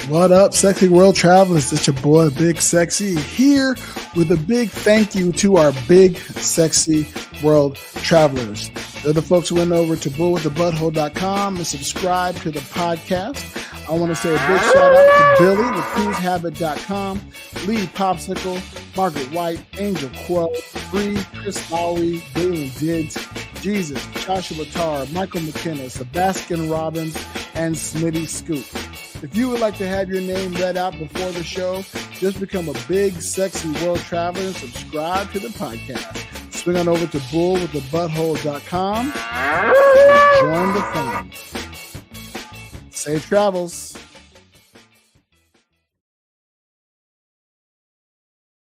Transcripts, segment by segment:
What up, sexy world travelers? It's your boy, Big Sexy, here with a big thank you to our big, sexy world travelers. They're the folks who went over to bullwiththebutthole.com and subscribe to the podcast. I want to say a big shout out to Billy with cruisehabit.com, Lee Popsicle, Margaret White, Angel Quo, Bree, Chris Lowry, Galen Diggs, Jesus, Joshua Tar, Michael McKenna, Sebastian Robbins, and Smitty Scoop. If you would like to have your name read out before the show, just become a big, sexy world traveler and subscribe to the podcast. Swing on over to bullwiththebutthole.com and join the fun. Safe travels.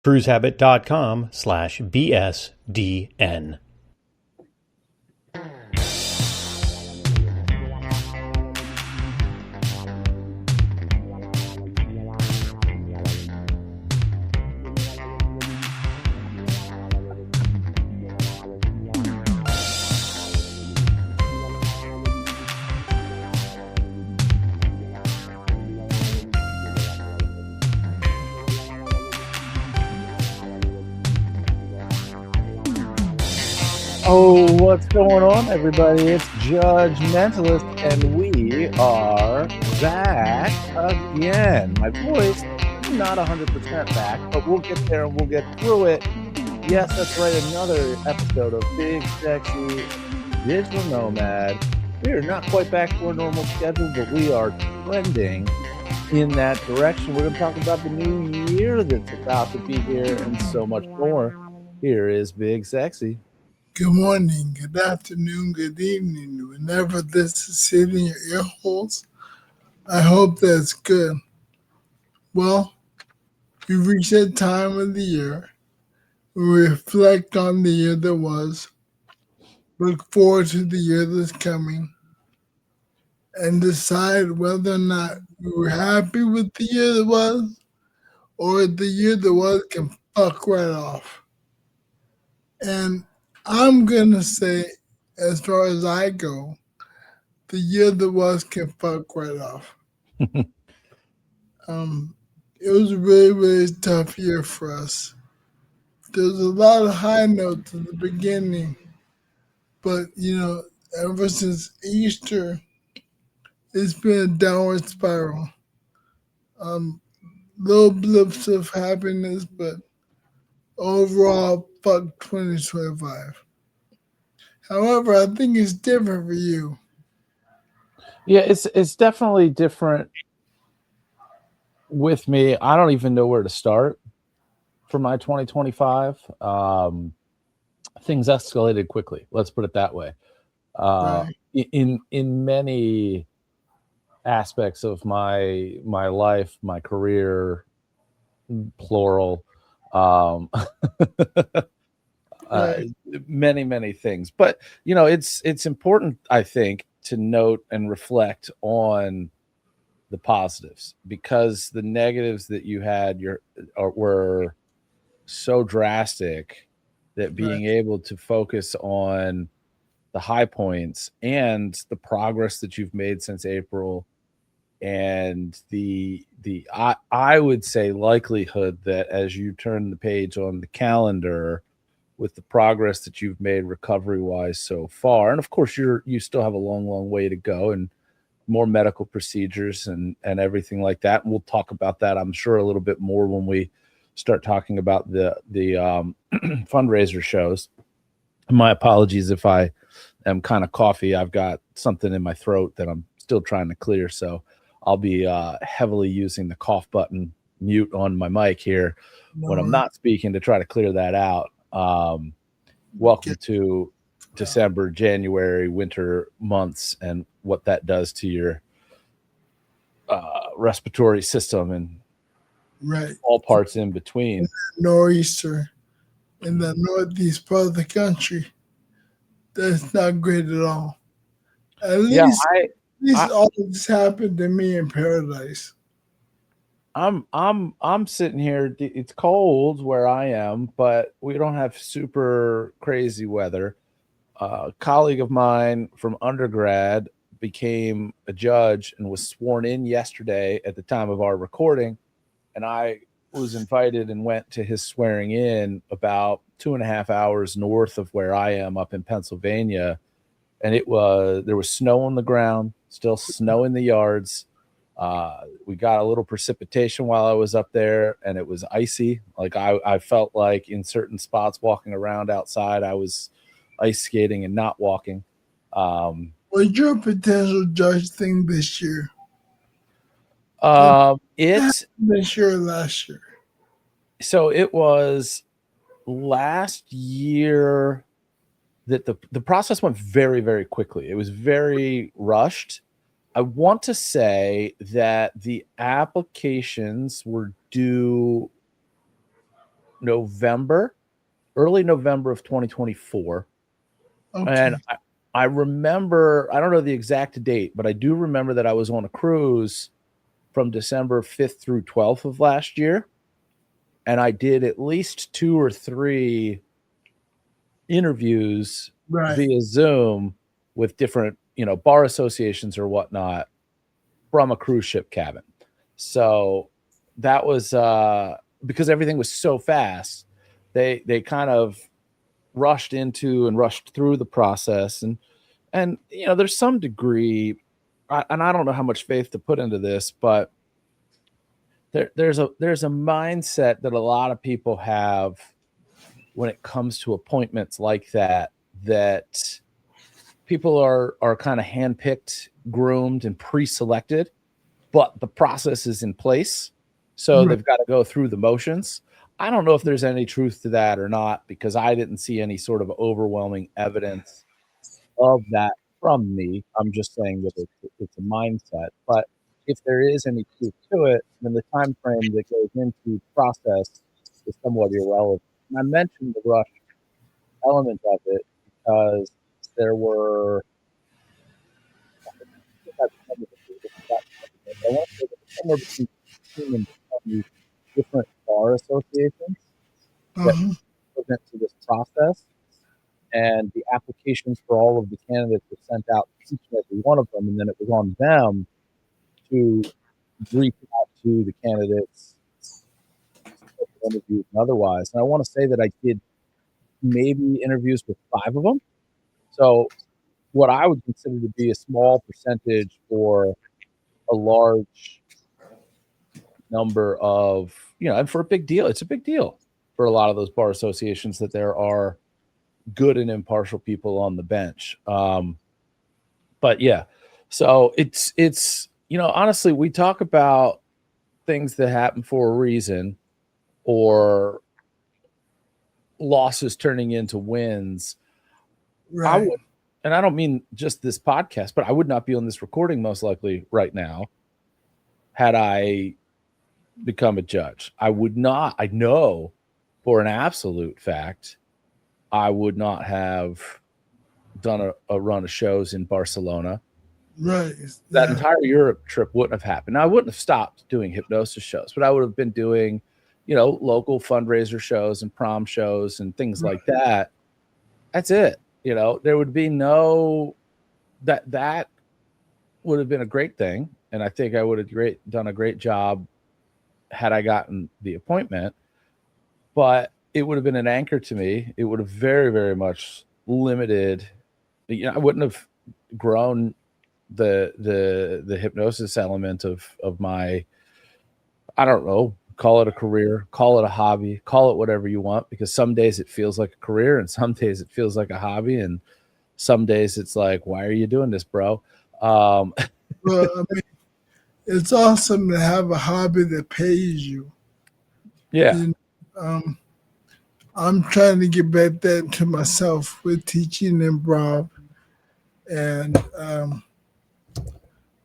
cruisehabit.com/BSDN. Oh, what's going on, everybody? It's JudgeMentalist, and we are back again. My voice, not 100% back, but we'll get there and we'll get through it. Yes, that's right, another episode of Big Sexy Digital Nomad. We are not quite back to our normal schedule, but we are trending in that direction. We're going to talk about the new year that's about to be here and so much more. Here is Big Sexy. Good morning, good afternoon, good evening, whenever this is hitting your ear holes. I hope that's good. Well, we've reached that time of the year. We reflect on the year that was, look forward to the year that's coming, and decide whether or not we were happy with the year that was, or the year that was can fuck right off. And I'm going to say, as far as I go, the year that was can fuck right off. It was a really, really tough year for us. There was a lot of high notes at the beginning, but, ever since Easter, it's been a downward spiral. Little blips of happiness, but overall, fuck 2025. However, I think it's different for you. Yeah, it's definitely different with me. I don't even know where to start for my 2025. Things escalated quickly. Let's put it that way. Right. In many aspects of my life, my career, plural. Right. Many things, but it's important, I think, to note and reflect on the positives, because the negatives that you had were so drastic that being able to focus on the high points and the progress that you've made since April, and I would say likelihood that as you turn the page on the calendar with the progress that you've made recovery wise so far. And of course you still have a long way to go and more medical procedures and everything like that. And we'll talk about that, I'm sure, a little bit more when we start talking about the fundraiser shows. My apologies if I am kind of coughy. I've got something in my throat that I'm still trying to clear. So I'll be heavily using the cough button mute on my mic here when I'm not speaking to try to clear that out. Welcome to December, January, winter months, and what that does to your respiratory system and all parts in between. Nor'easter in the northeast part of the country. That's not great at all. At least all this happened to me in paradise. I'm sitting here. It's cold where I am, but we don't have super crazy weather. A colleague of mine from undergrad became a judge and was sworn in yesterday at the time of our recording. And I was invited and went to his swearing in about 2.5 hours north of where I am up in Pennsylvania. And there was snow on the ground, still snow in the yards. We got a little precipitation while I was up there, and it was icy. Like I felt like in certain spots walking around outside, I was ice skating and not walking. What's your potential judge thing this year? It's this year or last year? So it was last year that the process went very, very quickly. It was very rushed. I want to say that the applications were due early November of 2024. Okay. And I remember, I don't know the exact date, but I do remember that I was on a cruise from December 5th through 12th of last year. And I did at least 2 or 3 interviews via Zoom with different, bar associations or whatnot from a cruise ship cabin. So that was because everything was so fast, they kind of rushed into and rushed through the process. And there's some degree, and I don't know how much faith to put into this, but there's a mindset that a lot of people have when it comes to appointments like that people are kind of handpicked, groomed, and pre-selected, but the process is in place. So they've got to go through the motions. I don't know if there's any truth to that or not, because I didn't see any sort of overwhelming evidence of that from me. I'm just saying that it's a mindset. But if there is any truth to it, then the time frame that goes into the process is somewhat irrelevant. And I mentioned the rush element of it because there were I want to say that somewhere between 15 and 20 different bar associations that went through this process, and the applications for all of the candidates were sent out to each and every one of them, and then it was on them to reach out to the candidates, interviews and otherwise. And I want to say that I did maybe interviews with 5 of them. So what I would consider to be a small percentage for a large number of, and for a big deal, it's a big deal for a lot of those bar associations that there are good and impartial people on the bench. But yeah, so it's honestly, we talk about things that happen for a reason, or losses turning into wins. Right. And I don't mean just this podcast, but I would not be on this recording most likely right now had I become a judge. I would not. I know for an absolute fact I would not have done a run of shows in Barcelona. Right. That entire Europe trip wouldn't have happened. Now, I wouldn't have stopped doing hypnosis shows, but I would have been doing, local fundraiser shows and prom shows and things like that. That's it. There would be no that would have been a great thing. And I think I would have done a great job had I gotten the appointment, but it would have been an anchor to me. It would have very, very much limited. I wouldn't have grown the hypnosis element of my, I don't know, call it a career, call it a hobby, call it whatever you want, because some days it feels like a career and some days it feels like a hobby, and some days it's like, why are you doing this, bro? Well, I mean, it's awesome to have a hobby that pays you. Yeah. I'm trying to get back that to myself with teaching improv and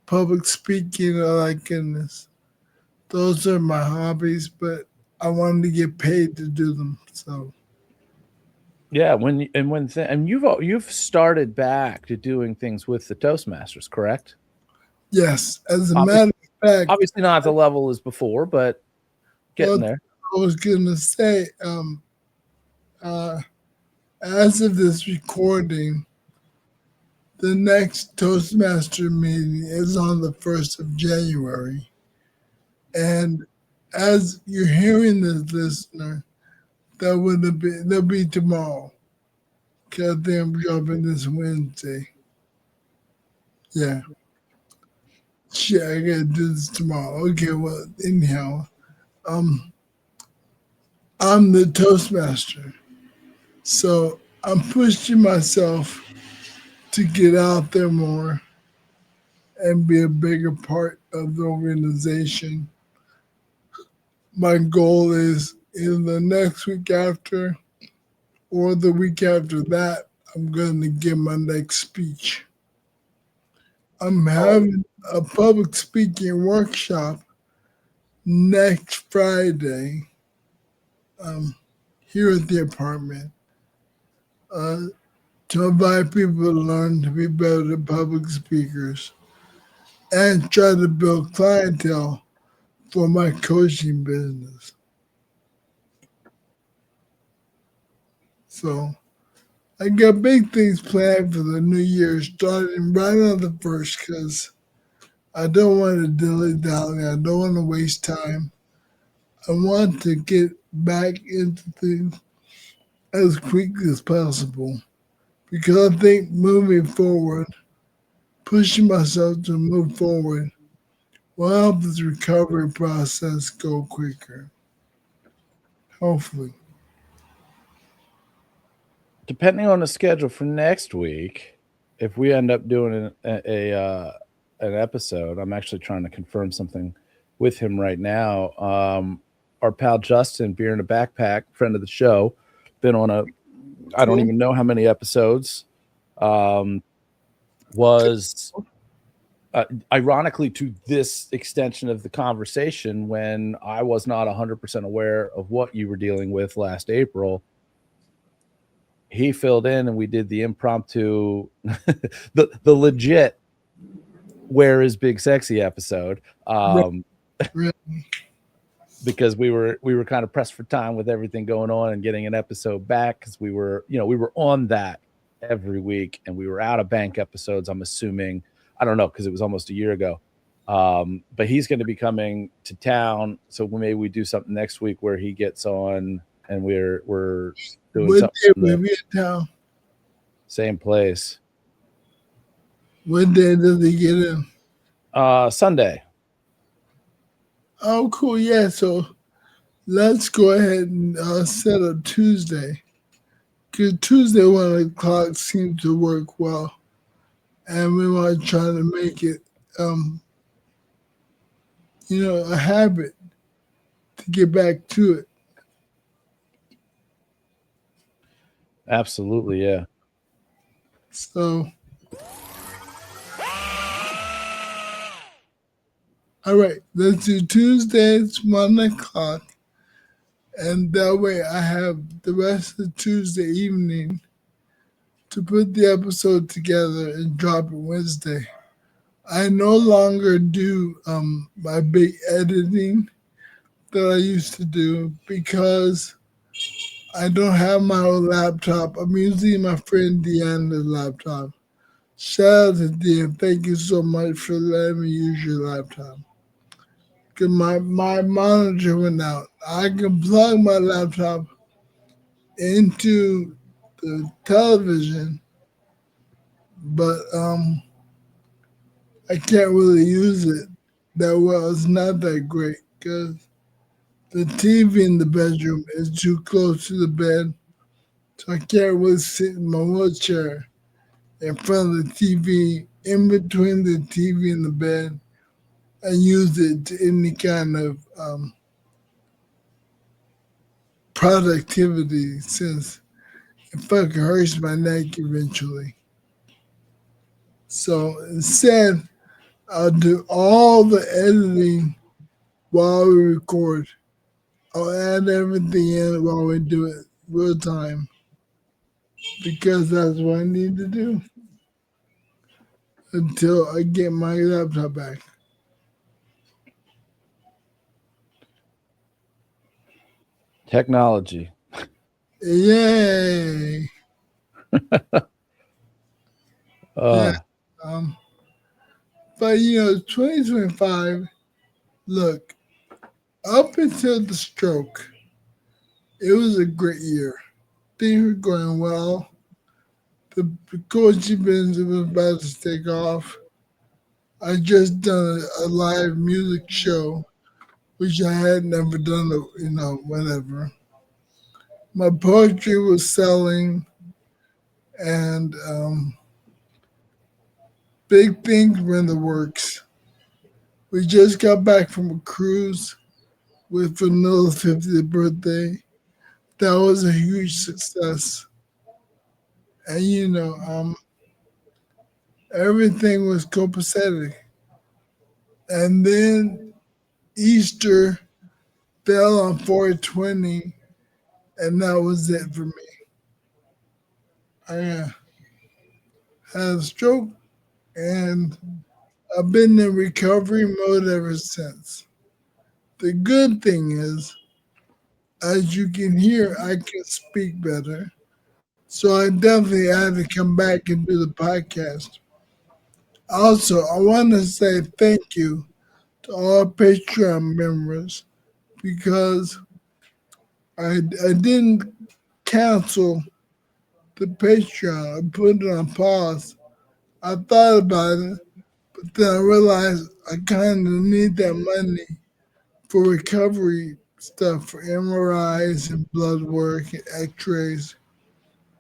public speaking. Like goodness, those are my hobbies, but I wanted to get paid to do them. So yeah, and you've started back to doing things with the Toastmasters, correct? Yes, as a matter of fact, obviously not at the level as before, but getting there. I was gonna say, as of this recording, the next Toastmaster meeting is on the 1st of January. And as you're hearing this, listener, that'll be tomorrow. Because I think I'm dropping this Wednesday. Yeah. Shit, I gotta do this tomorrow. Okay, well, anyhow, I'm the Toastmaster. So I'm pushing myself to get out there more and be a bigger part of the organization. My goal is in the next week after or the week after that, I'm going to give my next speech. I'm having a public speaking workshop next Friday here at the apartment to invite people to learn to be better public speakers and try to build clientele for my coaching business. So I got big things planned for the new year, starting right on the 1st, because I don't want to dilly-dally. I don't want to waste time. I want to get back into things as quickly as possible, because I think moving forward, pushing myself to move forward, will help this recovery process go quicker. Hopefully. Depending on the schedule for next week, if we end up doing an episode, I'm actually trying to confirm something with him right now. Our pal Justin, Beer in a Backpack, friend of the show, been on I don't even know how many episodes, was ironically to this extension of the conversation when I was not 100% aware of what you were dealing with last April. He filled in and we did the impromptu, the legit "Where is Big Sexy" episode. Because we were kind of pressed for time with everything going on and getting an episode back, because we were on that every week and we were out of bank episodes, I'm assuming. I don't know, because it was almost a year ago. But he's going to be coming to town, so maybe we do something next week where he gets on and we're doing what something. Day will be in town? Same place. What day does he get in? Sunday. Oh, cool. Yeah, so let's go ahead and set up Tuesday. Because Tuesday, 1 o'clock seems to work well. And we want to try to make it, a habit to get back to it. Absolutely, yeah. So, all right, let's do Tuesdays, 1 o'clock. And that way I have the rest of Tuesday evening to put the episode together and drop it Wednesday. I no longer do my big editing that I used to do because I don't have my own laptop. I'm using my friend Deanna's laptop. Shout out to Deanna. Thank you so much for letting me use your laptop. Because my monitor went out. I can plug my laptop into the television, but I can't really use it that well. It's not that great because the TV in the bedroom is too close to the bed, so I can't really sit in my wheelchair in front of the TV, in between the TV and the bed, and use it to any kind of productivity, since it fucking hurts my neck eventually. So instead, I'll do all the editing while we record. I'll add everything in while we do it real time, because that's what I need to do until I get my laptop back. Technology. Yay! Yeah. Uh, But 2025. Look, up until the stroke, it was a great year. Things were going well. The coaching business was about to take off. I just done a live music show, which I had never done, whatever. My poetry was selling, and big things were in the works. We just got back from a cruise with Vanilla's 50th birthday. That was a huge success. And everything was copacetic. And then Easter fell on 420, and that was it for me. I had a stroke, and I've been in recovery mode ever since. The good thing is, as you can hear, I can speak better. So I definitely had to come back and do the podcast. Also, I want to say thank you to all Patreon members because I didn't cancel the Patreon. I put it on pause. I thought about it, but then I realized I kind of need that money for recovery stuff, for MRIs and blood work and x-rays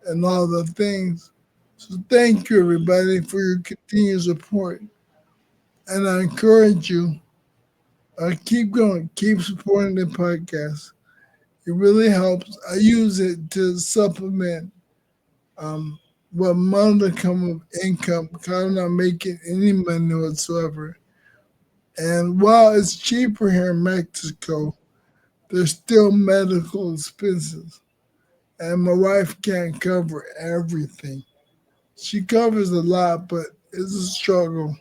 and all the things. So thank you, everybody, for your continued support. And I encourage you, keep going, keep supporting the podcast. It really helps. I use it to supplement um, what modicum of income because I'm not making any money whatsoever. And while it's cheaper here in Mexico, there's still medical expenses. And my wife can't cover everything. She covers a lot, but it's a struggle,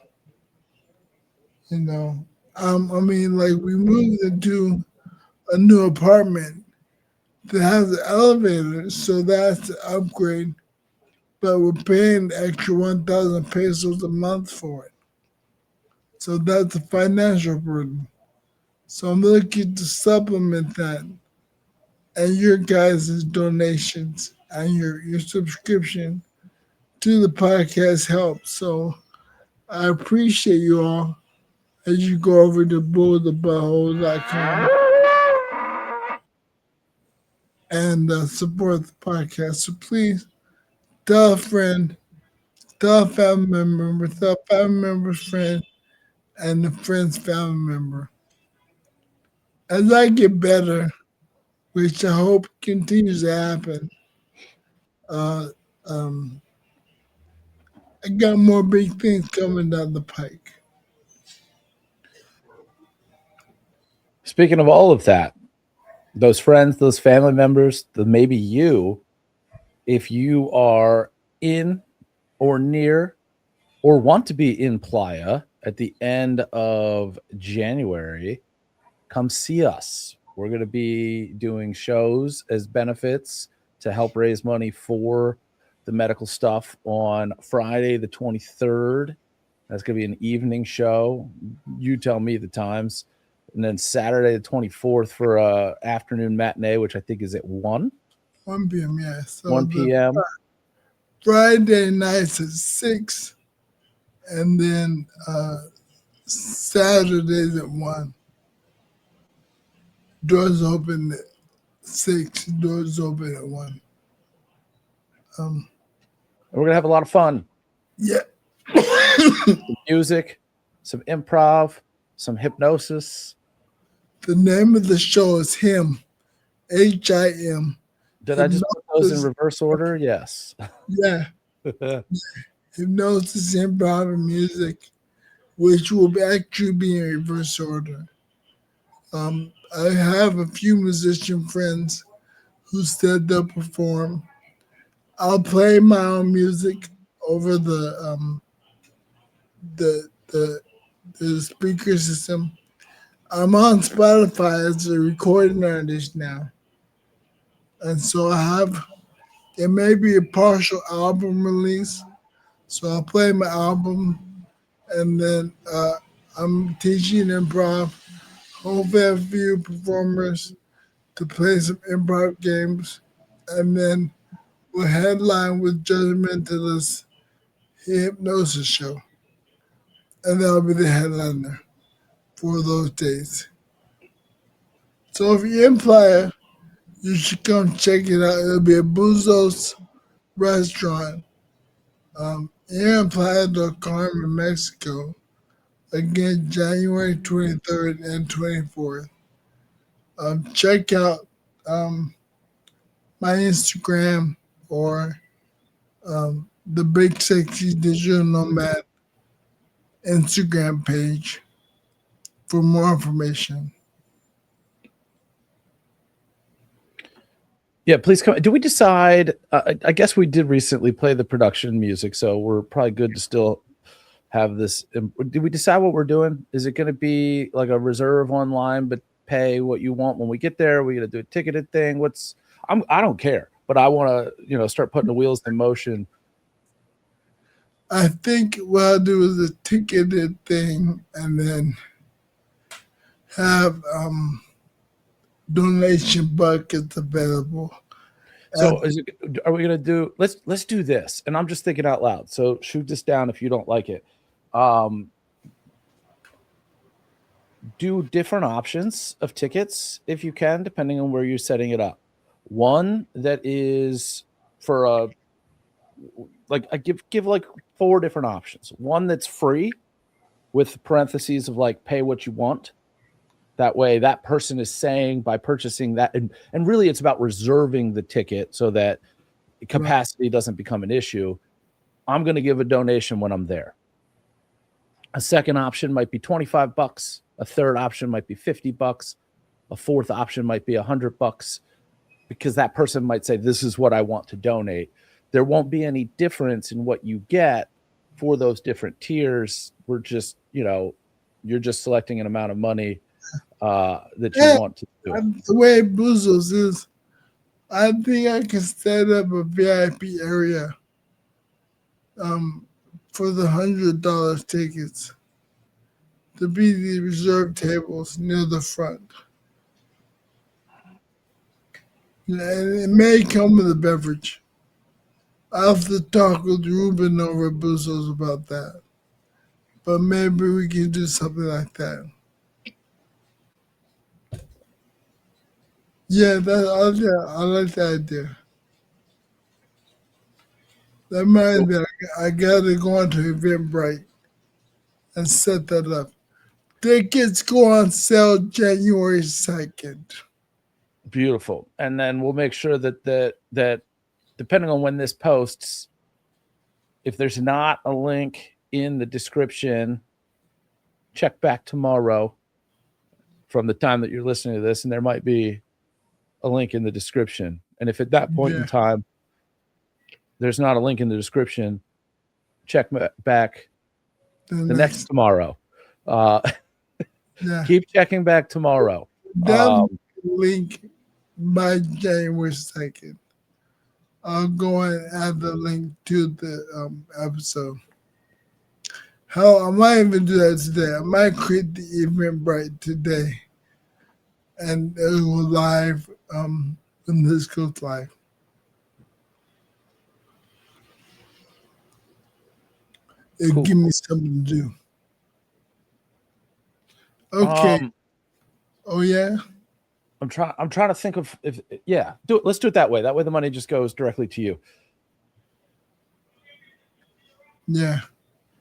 you know. Like we moved into a new apartment that has an elevator, so that's an upgrade. But we're paying the extra 1,000 pesos a month for it. So that's a financial burden. So I'm looking to supplement that and your guys' donations and your subscription to the podcast helps. So I appreciate you all as you go over to bullthebutthole.com and support the podcast. So please tell a friend, tell a family member, tell a family member's friend, and a friend's family member. As I get better, which I hope continues to happen, uh, um, I got more big things coming down the pike. Speaking of all of that, those friends, those family members, maybe you, if you are in or near or want to be in Playa at the end of January, come see us. We're going to be doing shows as benefits to help raise money for the medical stuff on Friday, the 23rd. That's going to be an evening show. You tell me the times. And then Saturday, the 24th for a afternoon matinee, which I think is at 1. 1 p.m., yeah. So 1 p.m. Friday nights at 6, and then Saturdays at 1. Doors open at 6, doors open at 1. We're going to have a lot of fun. Yeah. Some music, some improv, some hypnosis. The name of the show is HIM, HIM. Did I just put those in reverse order? Yes. Yeah. Hypnosis, improv, and music, which will actually be in reverse order. I have a few musician friends who said they'll perform. I'll play my own music over the speaker system. I'm on Spotify as a recording artist now, and so it may be a partial album release. So I'll play my album, and then I'm teaching improv. Hopefully, I have a few performers to play some improv games, and then we'll headline with Judgmentalist Hypnosis Show, and that'll be the headliner for those days. So if you're in Playa, you should come check it out. It'll be a Buzos restaurant here in Playa del Carmen, Mexico. Again, January 23rd and 24th. Check out my Instagram or the Big Sexy Digital Nomad Instagram page for more information. Yeah, please come. Do we decide? I guess we did recently play the production music, so we're probably good to still have this. Did we decide what we're doing? Is it going to be like a reserve online, but pay what you want when we get there? Are we going to do a ticketed thing? I don't care, but I want to, start putting the wheels in motion. I think what I'll do is a ticketed thing, and then have donation buckets available. So are we going to do, let's do this. And I'm just thinking out loud. So shoot this down if you don't like it. Do different options of tickets if you can, depending on where you're setting it up. One that is for I give like 4 different options. One that's free with parentheses of like pay what you want. That way that person is saying by purchasing that, and really it's about reserving the ticket so that capacity doesn't become an issue. I'm going to give a donation when I'm there. A second option might be $25. A third option might be $50. A fourth option might be $100, because that person might say, this is what I want to donate. There won't be any difference in what you get for those different tiers. We're just, you're just selecting an amount of money that you want to do. The way Buzos is, I think I can set up a VIP area for the $100 tickets to be the reserved tables near the front. And it may come with a beverage. I'll have to talk with Ruben over at Buzos about that. But maybe we can do something like that. Yeah, I like that idea. That reminds me, I gotta go onto Eventbrite and set that up. Tickets go on sale January 2nd. Beautiful. And then we'll make sure that depending on when this posts, if there's not a link in the description, check back tomorrow from the time that you're listening to this, and there might be a link in the description. And if at that point in time there's not a link in the description, check back the next tomorrow. Keep checking back tomorrow. That link by January 2nd. I'll go and add the link to the episode. Hell, I might even do that today. I might create the Eventbrite today, and it will go live when this goes live. It'll give me something to do. Okay. Oh yeah. I'm trying to think of do it. Let's do it that way. That way the money just goes directly to you. Yeah.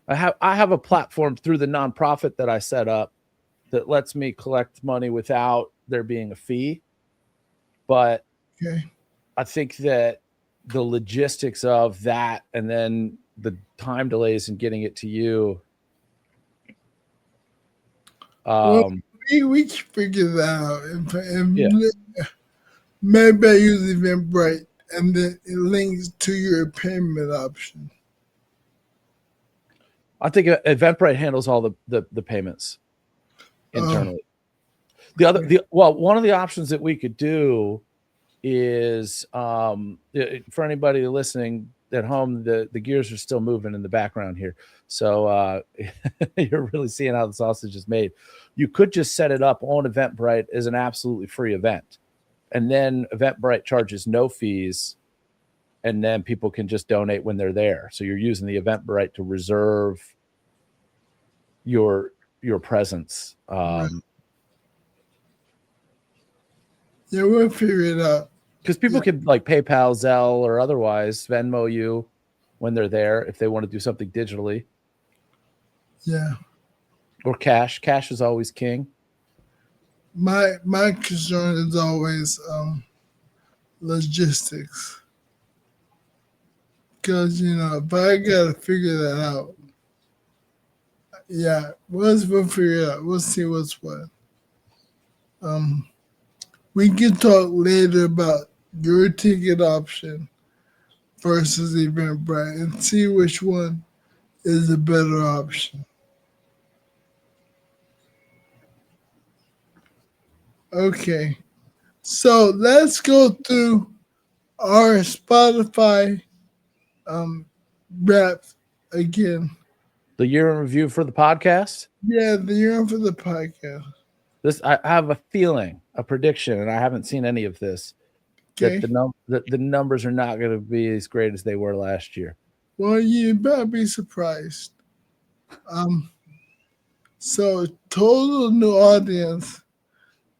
I have a platform through the nonprofit that I set up that lets me collect money without there being a fee. But I think that the logistics of that and then the time delays in getting it to you. We can figure that out. Maybe I use Eventbrite and then it links to your payment option. I think Eventbrite handles all the payments internally. One of the options that we could do is for anybody listening, at home, the gears are still moving in the background here. So you're really seeing how the sausage is made. You could just set it up on Eventbrite as an absolutely free event. And then Eventbrite charges no fees. And then people can just donate when they're there. So you're using the Eventbrite to reserve your presence. Right. Yeah, we'll figure it out. Because people can like PayPal, Zelle, or otherwise Venmo you when they're there if they want to do something digitally. Yeah. Or cash. Cash is always king. My concern is always logistics. Because, if I got to figure that out, we'll figure it out. We'll see what's what. We can talk later about your ticket option versus Eventbrite and see which one is a better option. Okay, so let's go through our Spotify rap again. The year in review for the podcast? Yeah, the year for the podcast. I have a feeling, a prediction, and I haven't seen any of this, that the numbers are not going to be as great as they were last year. Well, you better be surprised. So total new audience,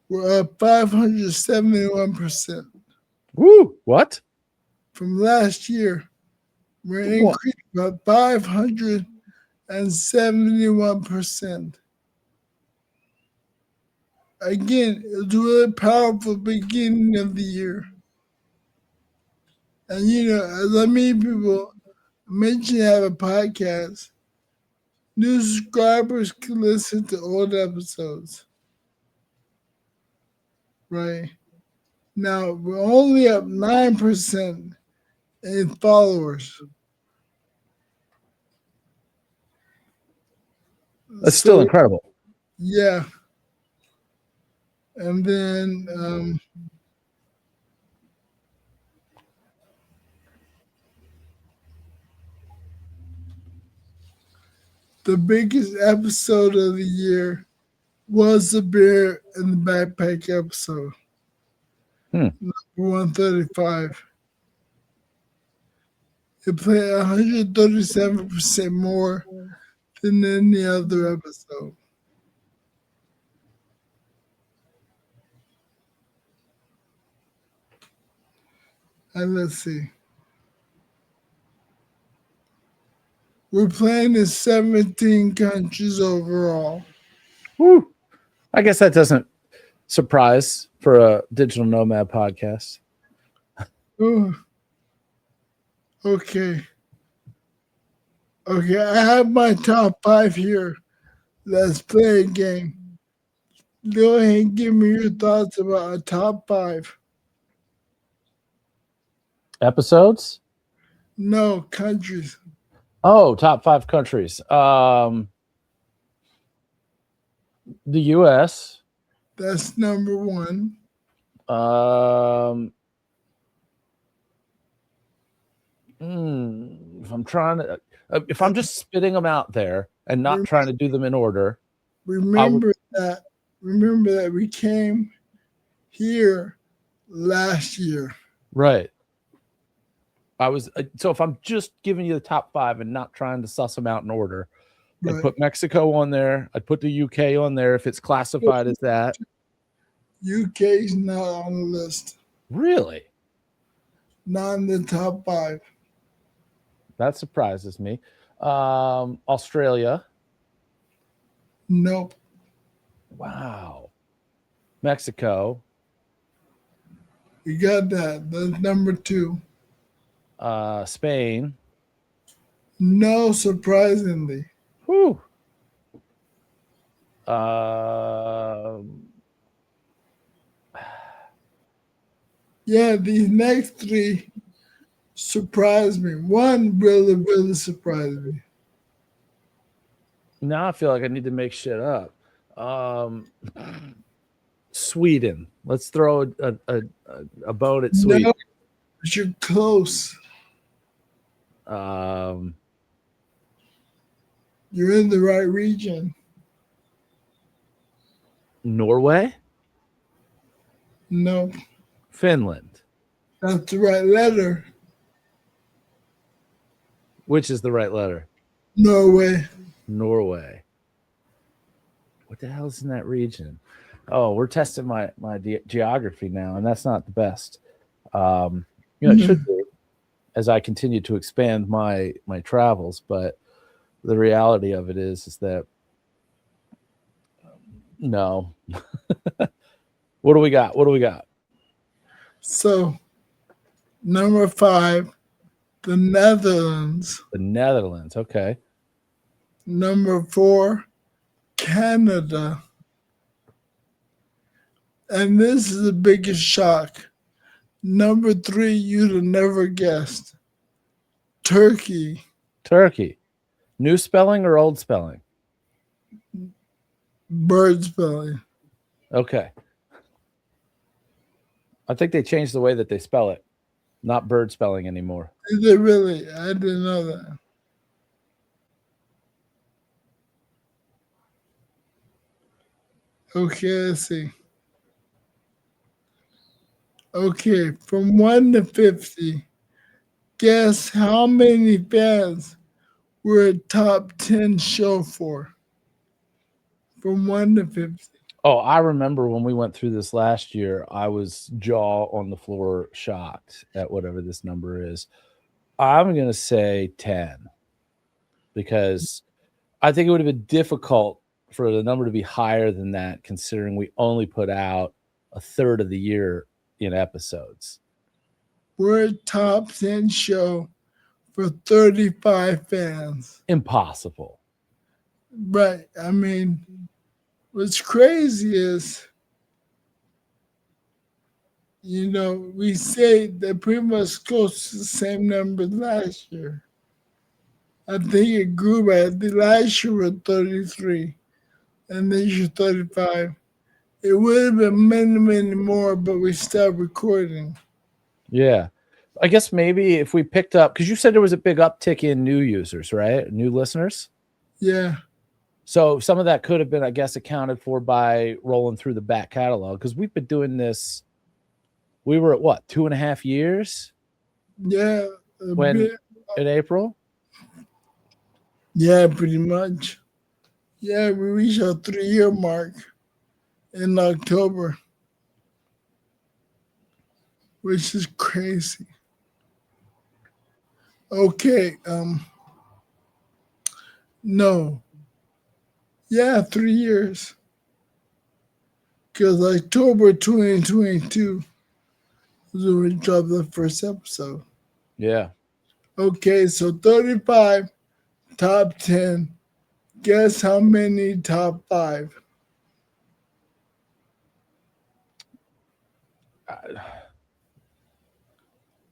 we're up 571%. Woo! What? From last year, we're increased by 571%. Again, it's a really powerful beginning of the year. And as I meet people, mention you have a podcast, new subscribers can listen to old episodes. Right? Now, we're only up 9% in followers. That's still incredible. Yeah. And then the biggest episode of the year was the bear in the backpack episode. Number 135. It played 137% more than any other episode. And let's see. We're playing in 17 countries overall. Woo! I guess that doesn't surprise for a digital nomad podcast. Ooh. Okay, I have my top 5 here. Let's play a game. Go ahead and give me your thoughts about a top 5. Episodes? No, countries. Oh, top 5 countries. The U.S. That's number 1. If I'm just spitting them out there and not trying to do them in order. Remember that we came here last year. Right. So if I'm just giving you the top 5 and not trying to suss them out in order, right. I'd put Mexico on there. I'd put the UK on there if it's classified as that. UK's not on the list. Really? Not in the top 5. That surprises me. Australia. Nope. Wow. Mexico. You got that. That's number 2. Spain. No, surprisingly. Whew. Yeah, these next 3 surprised me. One really, really surprised me. Now I feel like I need to make shit up. Sweden. Let's throw a boat at Sweden. No, but you're close. You're in the right region. Norway? No, Finland. that's the right letter. Which is the right letter? Norway. Norway. What the hell is in that region? Oh, we're testing my geography now, and that's not the best. It should be as I continue to expand my travels, but the reality of it is that no. What do we got? So, number 5, the Netherlands. The Netherlands. Okay. Number 4, Canada. And this is the biggest shock. Number 3, you'd have never guessed. Turkey. New spelling or old spelling? Bird spelling. Okay. I think they changed the way that they spell it. Not bird spelling anymore. Is it really? I didn't know that. Okay, let's see. Okay, from 1 to 50, guess how many fans we're a top 10 show for? From 1 to 50. Oh, I remember when we went through this last year, I was jaw on the floor shocked at whatever this number is. I'm going to say 10 because I think it would have been difficult for the number to be higher than that, considering we only put out a third of the year in episodes. We're a top 10 show for 35 fans. Impossible. Right. I mean, what's crazy is, we say that pretty much goes to the same number last year. I think it grew by, last year was 33, and this year 35. It would have been many, many more, but we stopped recording. Yeah. I guess maybe if we picked up, because you said there was a big uptick in new users, right? New listeners? Yeah. So some of that could have been, I guess, accounted for by rolling through the back catalog, because we've been doing this. We were at what, 2.5 years? Yeah. In April? Yeah, pretty much. Yeah, we reached our 3-year mark in October, which is crazy. Okay. No. Yeah, 3 years. Because October 2022 was when we dropped the first episode. Yeah. Okay, so 35 top 10. Guess how many top 5?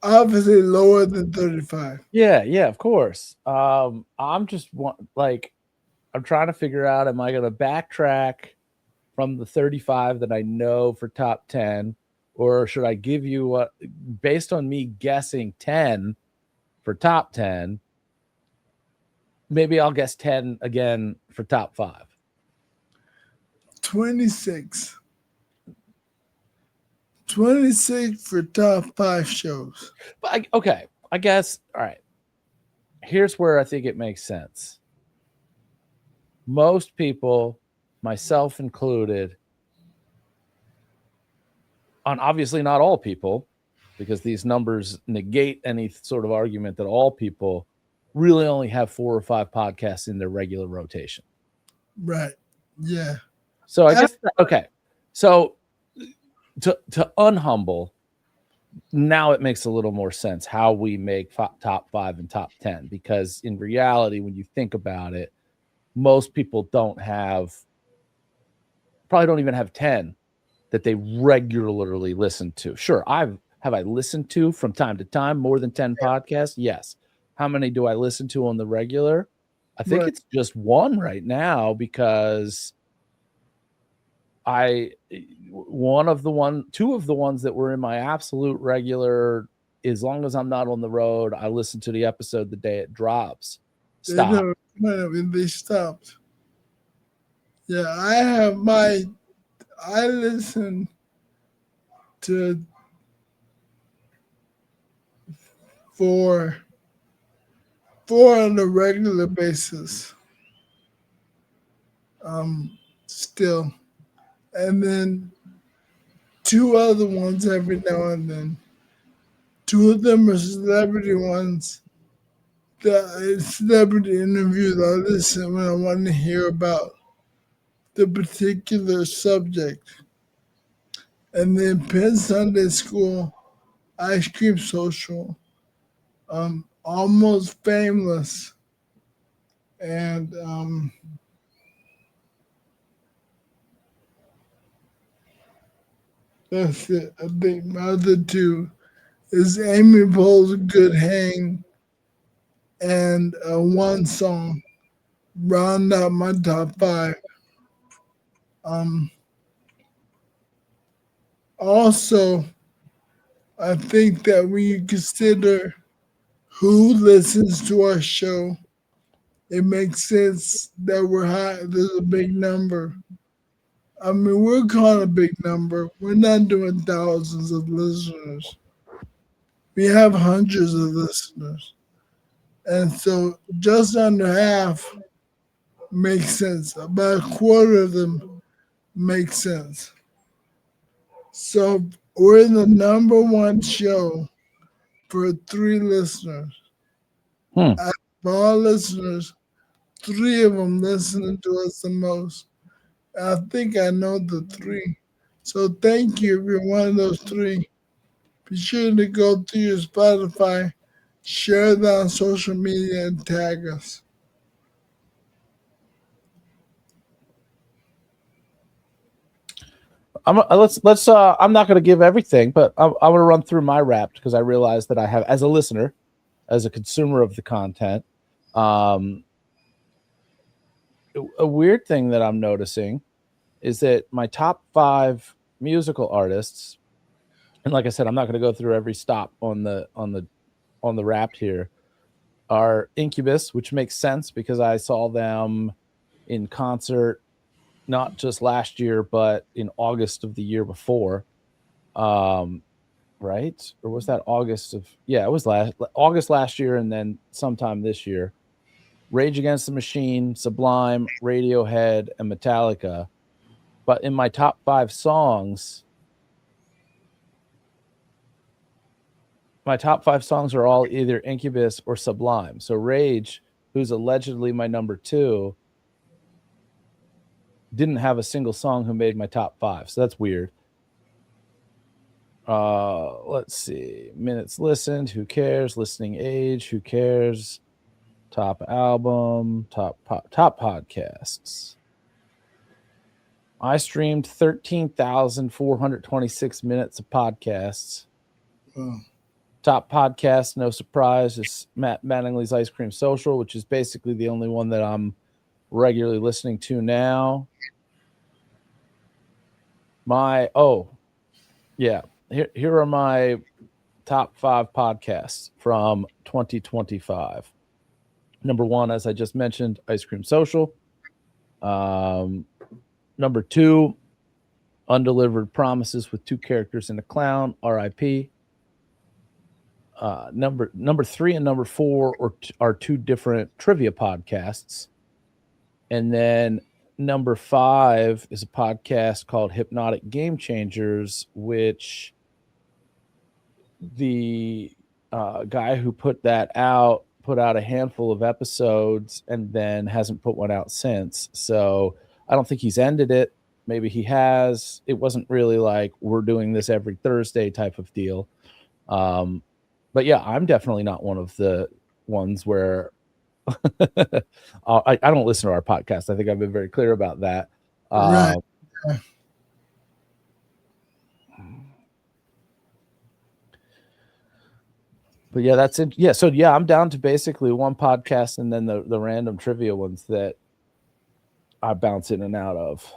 Obviously lower than 35. Yeah, of course. I'm just I'm trying to figure out, am I going to backtrack from the 35 that I know for top 10, or should I give you what, based on me guessing 10 for top 10, maybe I'll guess 10 again for top 5. 26. 26 for top 5 shows. But I guess, all right. Here's where I think it makes sense. Most people, myself included, on obviously not all people, because these numbers negate any sort of argument that all people really only have 4 or 5 podcasts in their regular rotation. Right. Yeah. So I guess, okay. So to unhumble, now it makes a little more sense how we make top 5 and top 10, because in reality, when you think about it, most people probably don't even have 10 that they regularly listen to. Sure, have I listened to from time to time more than 10 podcasts? Yes. How many do I listen to on the regular? I think it's just one right now, because two of the ones that were in my absolute regular as long as I'm not on the road, I listen to the episode the day it drops. Stop. They stopped. Yeah, I listen to four on a regular basis. Still. And then 2 other ones every now and then. 2 of them are celebrity ones. The celebrity interviews I listen when I want to hear about the particular subject. And then Penn Sunday School, Ice Cream Social, Almost Famous, and that's it. I think my other 2 is Amy Poehler's Good Hang and One Song. Round out my top 5. Also, I think that when you consider who listens to our show, it makes sense that we're high. There's a big number. I mean, we're calling a big number. We're not doing thousands of listeners. We have hundreds of listeners. And so just under half makes sense. About a quarter of them make sense. So we're the number 1 show for 3 listeners. Out of all listeners, 3 of them listening to us the most. I think I know the 3. So thank you if you're one of those 3. Be sure to go to your Spotify, share that on social media, and tag us. I'm not going to give everything, but I'm going to run through my Wrapped because I realize that I have, as a listener, as a consumer of the content, a weird thing that I'm noticing is that my top 5 musical artists, and like I said, I'm not going to go through every stop on the Wrapped here, are Incubus, which makes sense because I saw them in concert not just last year, but in August of the year before. Right? Or was that August of, yeah, it was August last year and then sometime this year. Rage Against the Machine, Sublime, Radiohead, and Metallica. But in my top 5 songs, my top 5 songs are all either Incubus or Sublime. So Rage, who's allegedly my number 2, didn't have a single song who made my top 5. So that's weird. Let's see. Minutes listened, who cares? Listening age, who cares? Top album, top podcasts. I streamed 13,426 minutes of podcasts. Top podcast, no surprise, is Matt Mattingly's Ice Cream Social, which is basically the only one that I'm regularly listening to now. Here are my top 5 podcasts from 2025. Number 1, as I just mentioned, Ice Cream Social. Number 2, Undelivered Promises with 2 Characters and a Clown, R.I.P. Number 3 and number 4 are 2 different trivia podcasts. And then number 5 is a podcast called Hypnotic Game Changers, which the guy who put out a handful of episodes and then hasn't put one out since. So I don't think he's ended it. Maybe he has. It wasn't really like we're doing this every Thursday type of deal. But yeah, I'm definitely not one of the ones where I don't listen to our podcast. I think I've been very clear about that. Right. But yeah, that's it. Yeah, so yeah, I'm down to basically one podcast and then the random trivia ones that I bounce in and out of.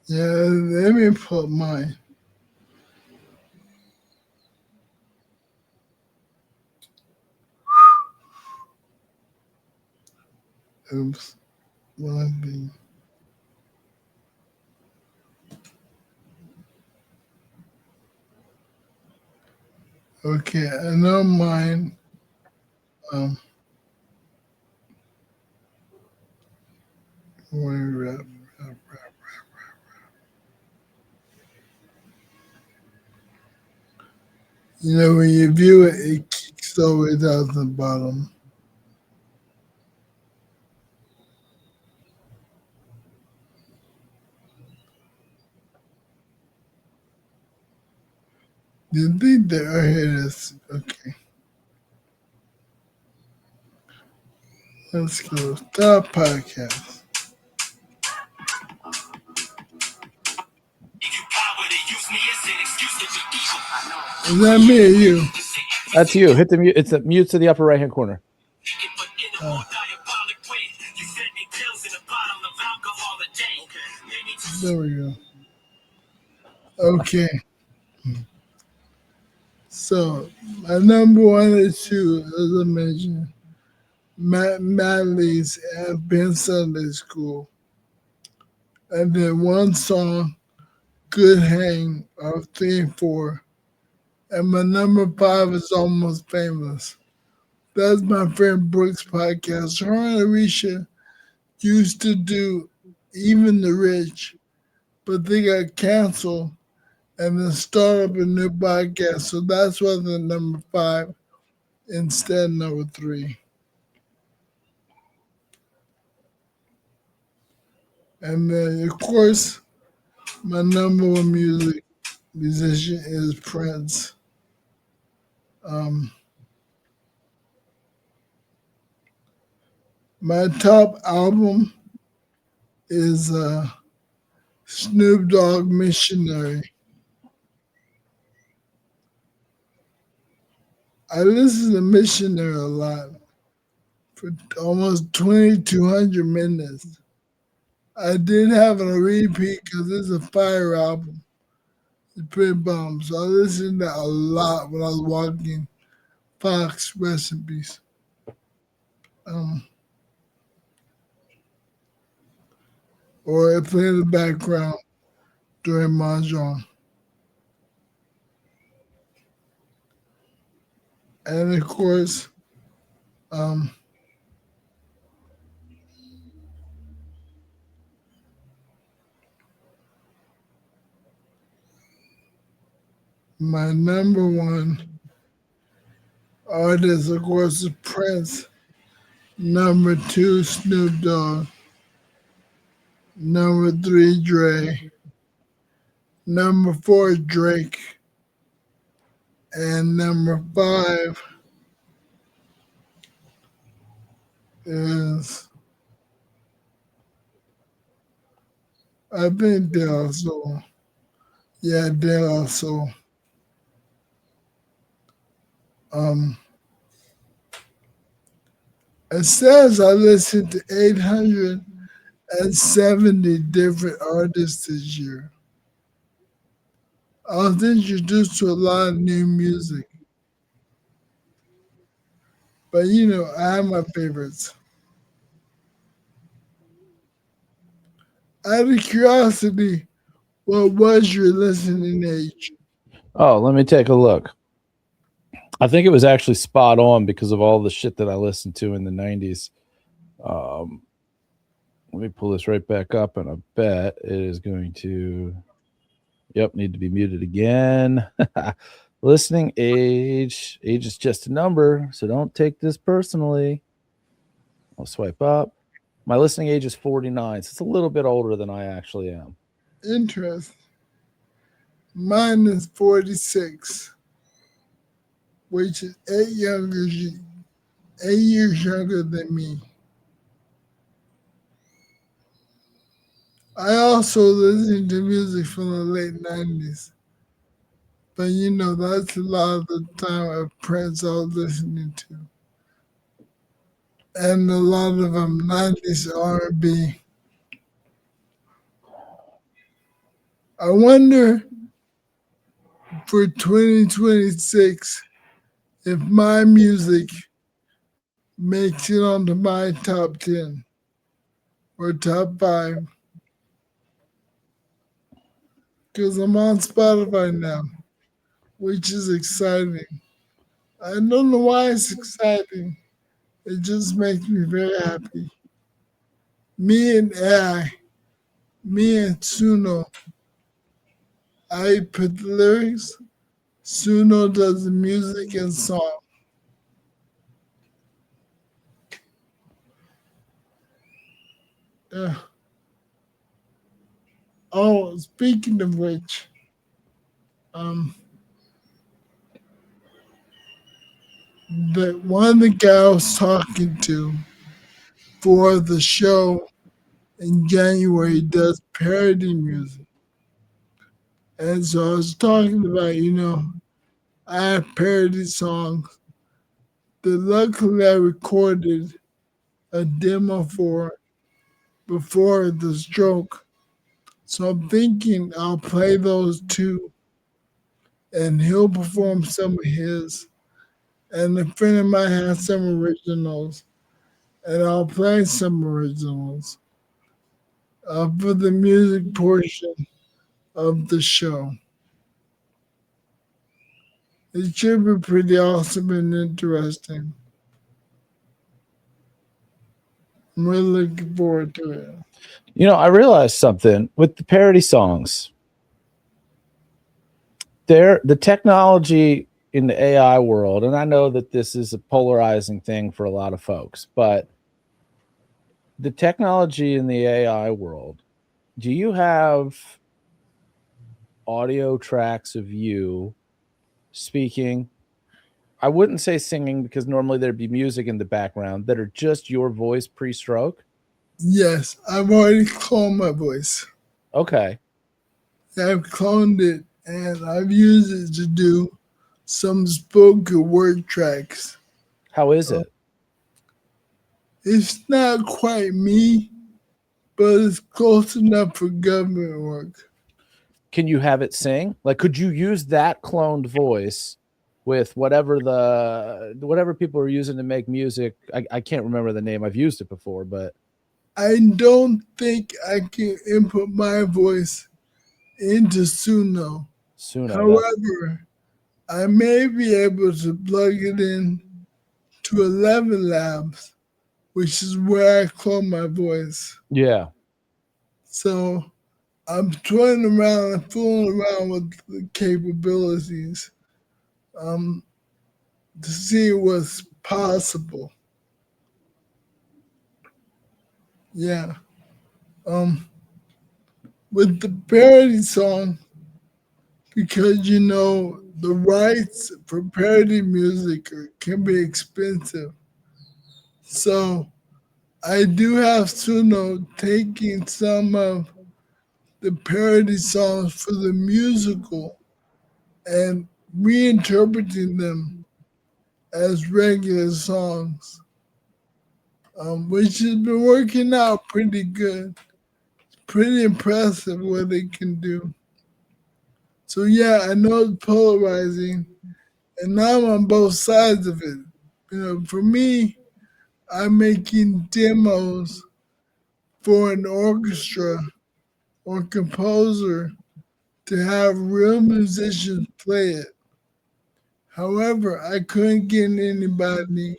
Yeah, let me put mine. Oops. One thing. Okay, I know mine. Um, where you know, when you view it, it kicks always out the bottom. You think that I hear this? Okay, let's go. Stop podcast. Is that me or you? That's you. Hit the mute. It's the mute to the upper right hand corner. There we go. Okay. So my number one and two, as I mentioned, Matt Madley's have been Sunday school. And then one song, Good Hang of 3 and 4. And my number five is Almost Famous. That's my friend Brooks' podcast. Her and Arisha used to do Even the Rich, but they got canceled and then started up a new podcast. So that's why the number five instead number three. And then, of course, my number one musician is Prince. My top album is Snoop Dogg Missionary. I listen to Missionary a lot for almost 2,200 minutes. I did have an repeat because it's a fire album. It's pretty bomb. So I listened to that a lot when I was walking Fawkes recipes. Or I play in the background during Mahjong. And of course, um, my number one artist, of course, is Prince. Number two, Snoop Dogg. Number three, Dre. Number four, Drake. And number five is, I think De La Soul. Yeah, De La Soul. It says I listened to 870 different artists this year. I was introduced to a lot of new music. But you know, I have my favorites. Out of curiosity, what was your listening age? Oh, let me take a look. I think it was actually spot on because of all the shit that I listened to in the 90s. Let me pull this right back up, and I bet it is going to. Yep, need to be muted again. Listening age. Age is just a number, so don't take this personally. I'll swipe up. My listening age is 49, so it's a little bit older than I actually am. Interesting. Mine is 46, which is 8 years younger than me. I also listen to music from the late 90s. But you know, that's a lot of the time of Prince I was listening to. And a lot of them 90s R&B. I wonder for 2026 if my music makes it onto my top 10 or top 5 because I'm on Spotify now, which is exciting. I don't know why it's exciting. It just makes me very happy. Me and AI, me and Suno, I put the lyrics. Suno does the music and song. Yeah. Oh, speaking of which, um, the one of the guy I was talking to for the show in January does parody music. And so I was talking about, I have parody songs that luckily I recorded a demo for before the stroke. So I'm thinking I'll play those two and he'll perform some of his. And a friend of mine has some originals and I'll play some originals for the music portion of the show. It should be pretty awesome and interesting. I'm really looking forward to it. I realized something with the parody songs. The technology in the AI world, and I know that this is a polarizing thing for a lot of folks, but the technology in the AI world, do you have audio tracks of you speaking? I wouldn't say singing because normally there'd be music in the background that are just your voice pre-stroke. Yes, I've already cloned my voice. Okay. I've cloned it and I've used it to do some spoken word tracks. How is it? It's not quite me, but it's close enough for government work. Can you have it sing? Like, could you use that cloned voice with whatever people are using to make music? I can't remember the name. I've used it before, but I don't think I can input my voice into Suno. However, I may be able to plug it in to 11 Labs, which is where I clone my voice. Yeah. So I'm toying around and fooling around with the capabilities to see what's possible. Yeah. With the parody song, because the rights for parody music can be expensive. So I do have Suno taking some of the parody songs for the musical and reinterpreting them as regular songs, which has been working out pretty good. Pretty impressive what they can do. So yeah, I know it's polarizing, and now I'm on both sides of it. For me, I'm making demos for an orchestra or composer to have real musicians play it. However, I couldn't get anybody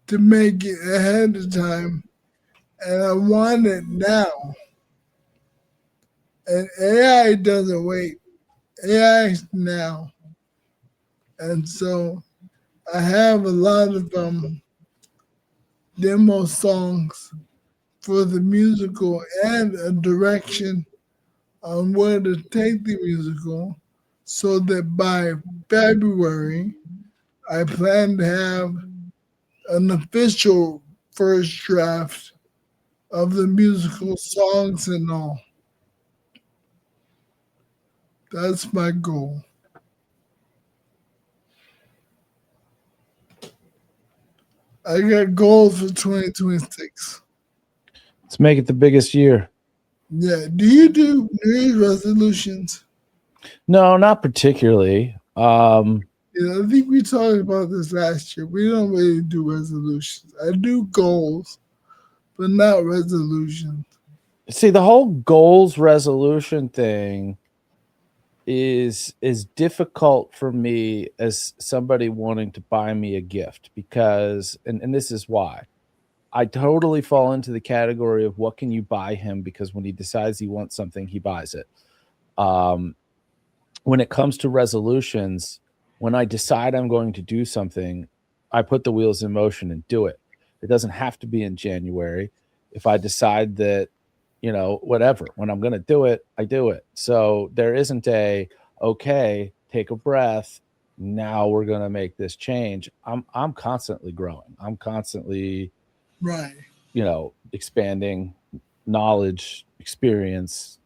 to make it ahead of time, and I want it now. And AI doesn't wait. AI is now. And so I have a lot of demo songs for the musical and a direction on where to take the musical so that by February, I plan to have an official first draft of the musical songs and all. That's my goal. I got goals for 2026. Let's make it the biggest year. Yeah. Do you do New Year's resolutions? No, not particularly. I think we talked about this last year. We don't really do resolutions. I do goals, but not resolutions. See, the whole goals resolution thing is difficult for me as somebody wanting to buy me a gift because and this is why. I totally fall into the category of what can you buy him, because when he decides he wants something, he buys it. When it comes to resolutions, when I decide I'm going to do something, I put the wheels in motion and do it. It doesn't have to be in January. If I decide that, whatever, when I'm going to do it, I do it. So there isn't okay, take a breath. Now we're going to make this change. I'm constantly growing. I'm constantly, Right. expanding knowledge, experience,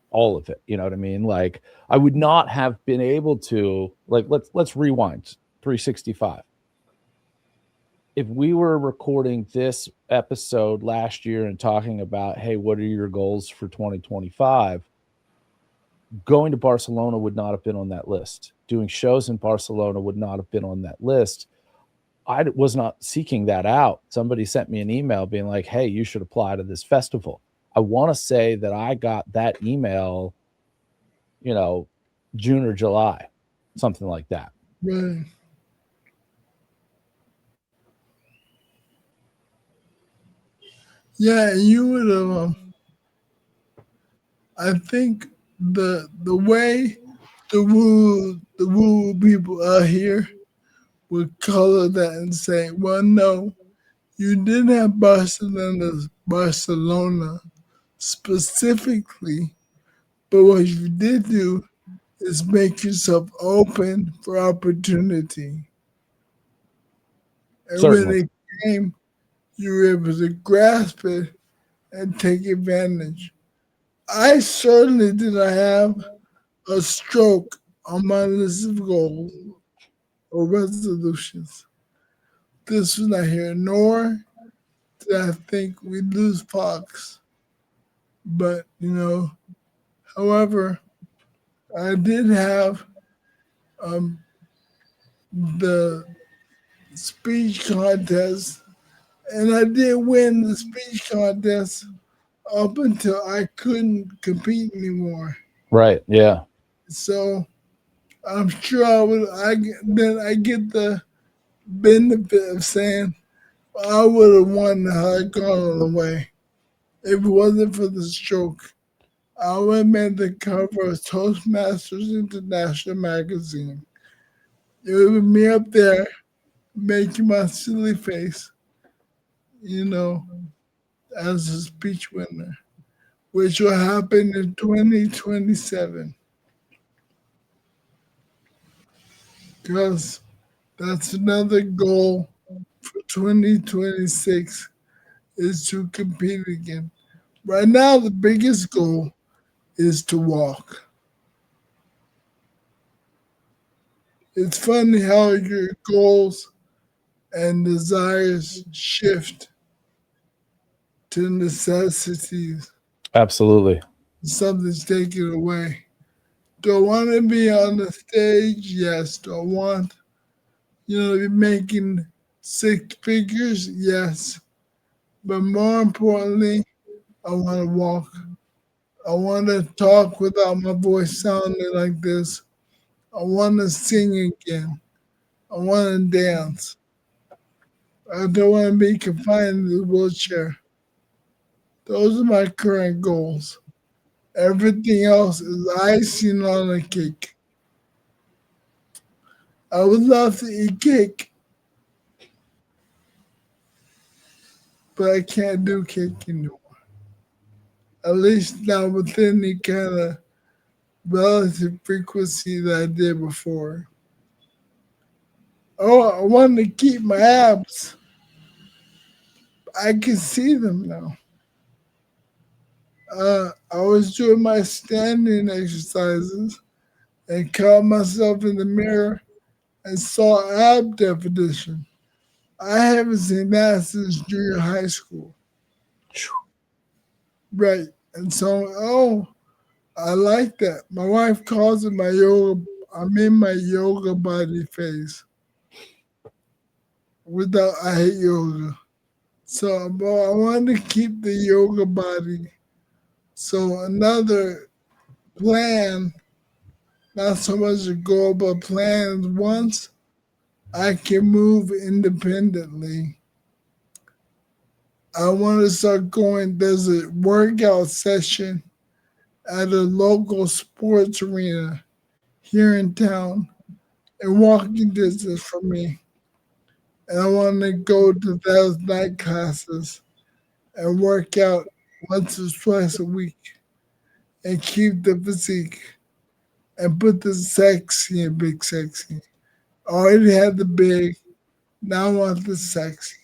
all of it. You know what I mean? Like I would not have been able to, like, let's rewind 365. If we were recording this episode last year and talking about, hey, what are your goals for 2025? Going to Barcelona would not have been on that list. Doing shows in Barcelona would not have been on that list. I was not seeking that out. Somebody sent me an email being like, hey, you should apply to this festival. I want to say that I got that email, June or July, something like that. Right. Yeah, you would have. I think the way the woo people out here would color that and say, well, no, you didn't have Barcelona specifically, but what you did do is make yourself open for opportunity. And when Certainly. it came, you were able to grasp it and take advantage. I certainly did not have a stroke on my list of goals or resolutions. This was not here, nor did I think we'd lose Fawkes. But, however, I did have um, the speech contest, and I did win the speech contest up until I couldn't compete anymore. Right. Yeah. So I'm sure then I get the benefit of saying I would have won had I gone all the way. If it wasn't for the stroke, I would have made the cover of Toastmasters International magazine. It would be me up there making my silly face, you know, as a speech winner, which will happen in 2027. Because that's another goal for 2026 is to compete again. Right now, the biggest goal is to walk. It's funny how your goals and desires shift to necessities. Absolutely. Something's taken away. Do I want to be on the stage? Yes. Do I want, to be making six figures? Yes. But more importantly, I want to walk. I want to talk without my voice sounding like this. I want to sing again. I want to dance. I don't want to be confined to the wheelchair. Those are my current goals. Everything else is icing on a cake. I would love to eat cake, but I can't do cake anymore. At least not with any kind of relative frequency that I did before. Oh, I want to keep my abs. I can see them now. I was doing my standing exercises and caught myself in the mirror and saw ab definition. I haven't seen that since junior high school. Right. And so, I like that. My wife calls it my yoga. I'm in my yoga body phase. I hate yoga. So I want to keep the yoga body. So another plan, not so much a goal, but plans once I can move independently. I want to start going, there's a workout session at a local sports arena here in town and walking distance from me. And I want to go to those night classes and work out once or twice a week and keep the physique and put the sexy in big sexy. I already had the big, now I want the sexy.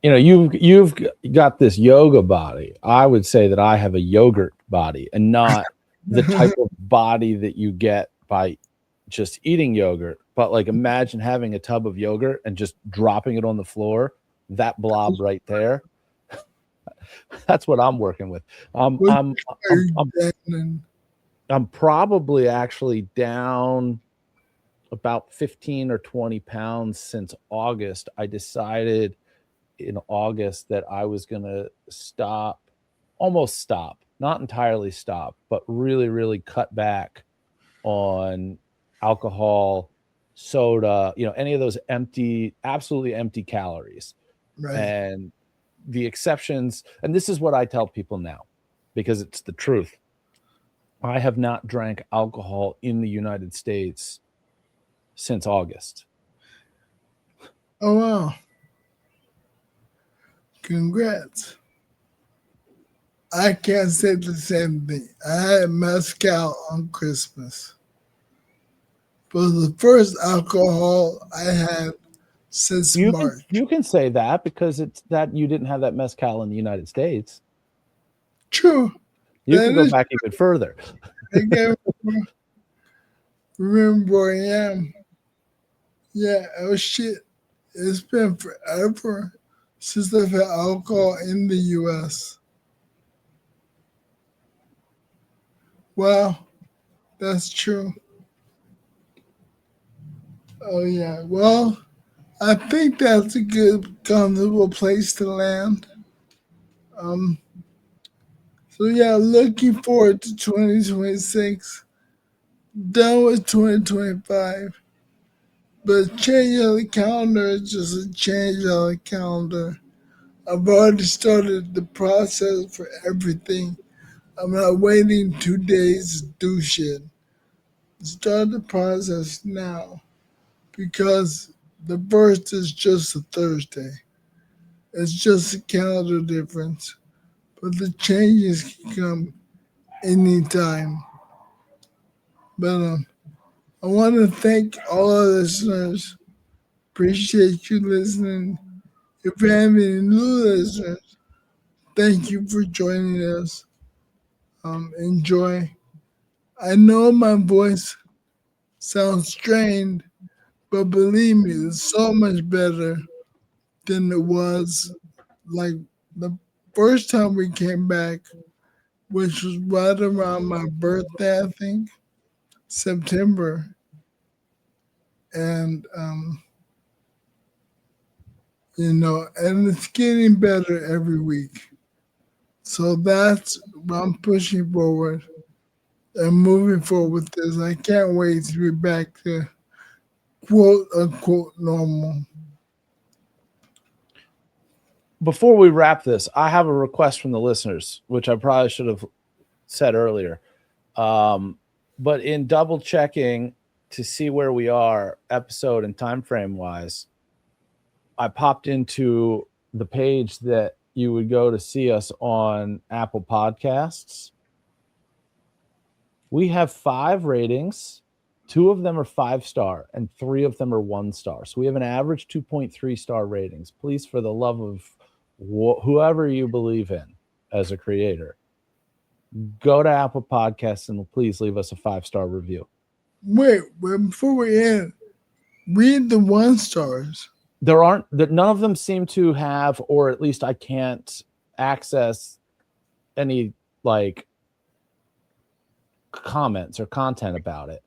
You know, you've got this yoga body. I would say that I have a yogurt body and not the type of body that you get by just eating yogurt. But like, imagine having a tub of yogurt and just dropping it on the floor. That blob right there. That's what I'm working with. I'm probably actually down about 15 or 20 pounds since August. I decided in August that I was going to almost stop, not entirely stop, but really, really cut back on alcohol, soda, any of those absolutely empty calories. Right. And the exceptions, and this is what I tell people now, because it's the truth. I have not drank alcohol in the United States since August. Oh, wow. Congrats. I can't say the same thing. I had mezcal on Christmas. But the first alcohol I had since March. You can say that because it's that you didn't have that mezcal in the United States. True. You can go back even further. I can't remember where I am. Yeah, oh shit. It's been forever since I've had alcohol in the U.S. Wow, that's true. Oh yeah, well, I think that's a good, comfortable place to land. So yeah, looking forward to 2026. Done with 2025. But change on the calendar is just a change on the calendar. I've already started the process for everything. I'm not waiting 2 days to do shit. Start the process now because the first is just a Thursday. It's just a calendar difference. But the changes can come anytime. But I want to thank all our listeners. Appreciate you listening. If you have any new listeners, thank you for joining us. Enjoy. I know my voice sounds strained, but believe me, it's so much better than it was like the first time we came back, which was right around my birthday, I think, September. And, and it's getting better every week. So that's what I'm pushing forward and moving forward with this. I can't wait to be back to quote unquote normal. Before we wrap this, I have a request from the listeners, which I probably should have said earlier. But in double checking to see where we are episode and time frame wise, I popped into the page that you would go to see us on Apple Podcasts. We have 5 ratings. 2 of them are 5-star and 3 of them are 1-star. So we have an average 2.3 star ratings. Please, for the love of whoever you believe in as a creator, go to Apple Podcasts and please leave us a 5-star review. Wait, before we end, read the 1-stars. None of them seem to have, or at least I can't access any like comments or content about it.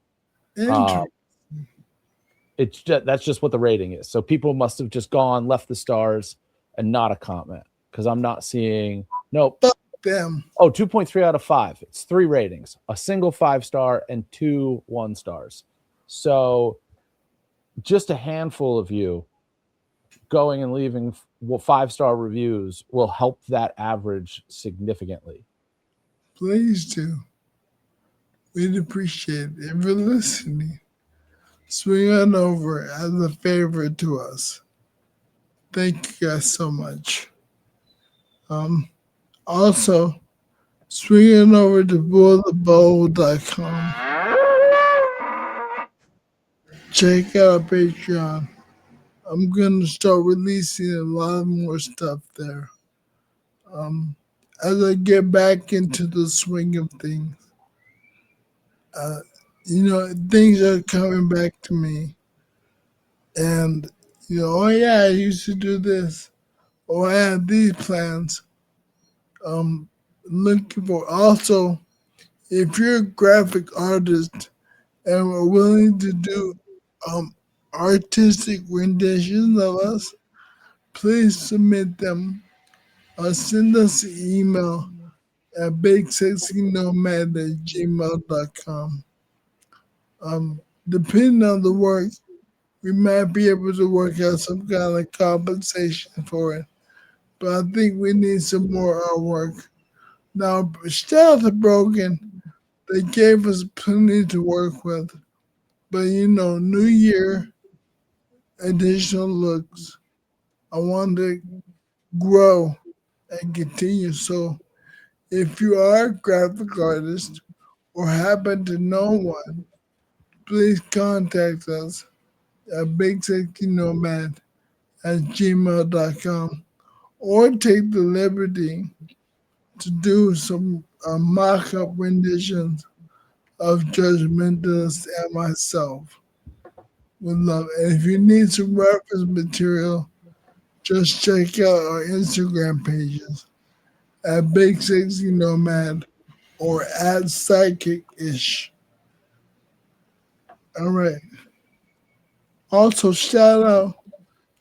It's just, that's just what the rating is. So people must have just gone, left the stars, and not a comment, because I'm not seeing. Nope. Them. Oh, 2.3 out of 5. It's 3 ratings: a single 5-star and 2 1-stars. So just a handful of you going and leaving 5-star reviews will help that average significantly. Please do. We'd appreciate it. If you're listening, swing on over as a favor to us. Thank you guys so much. Also, swing on over to bullthebowl.com. Check out Patreon. I'm going to start releasing a lot more stuff there. As I get back into the swing of things, things are coming back to me. And, oh yeah, I used to do this. Oh, I had these plans. Looking for, also, if you're a graphic artist and we're willing to do artistic renditions of us, please submit them. Send us an email at bigsexynomad@gmail.com. Depending on the work, we might be able to work out some kind of compensation for it. But I think we need some more artwork. Now, shout out to Broken. They gave us plenty to work with. But new year, additional looks. I want to grow and continue. So if you are a graphic artist or happen to know one, please contact us at bigsexynomad@gmail.com or take the liberty to do some mock-up renditions of Judgmentalist and myself. Would love it. And if you need some reference material, just check out our Instagram pages at bigsexynomad or at psychic-ish. All right. Also, shout out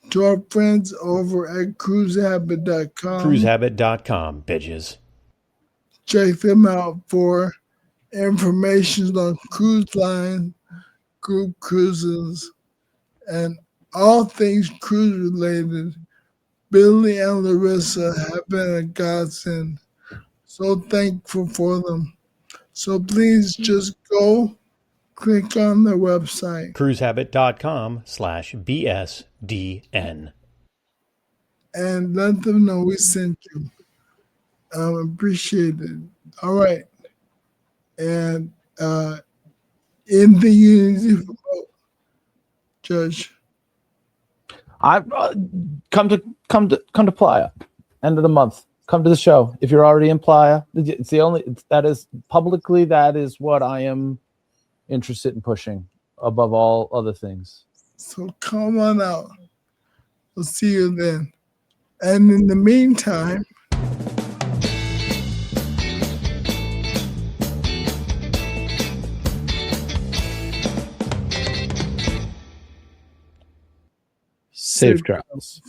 to our friends over at cruisehabit.com. Cruisehabit.com, bitches. Check them out for information on cruise lines, group cruises, and all things cruise related. Billy and Larissa have been a godsend. So thankful for them. So please just go click on their website. Cruisehabit.com/BSDN. And let them know we sent you. Appreciate it. All right. And in the Unity Remote, Judge. I come to Playa, end of the month. Come to the show if you're already in Playa. It's the only that is publicly, that is what I am interested in pushing above all other things. So come on out. We'll see you then. And in the meantime, safe travels.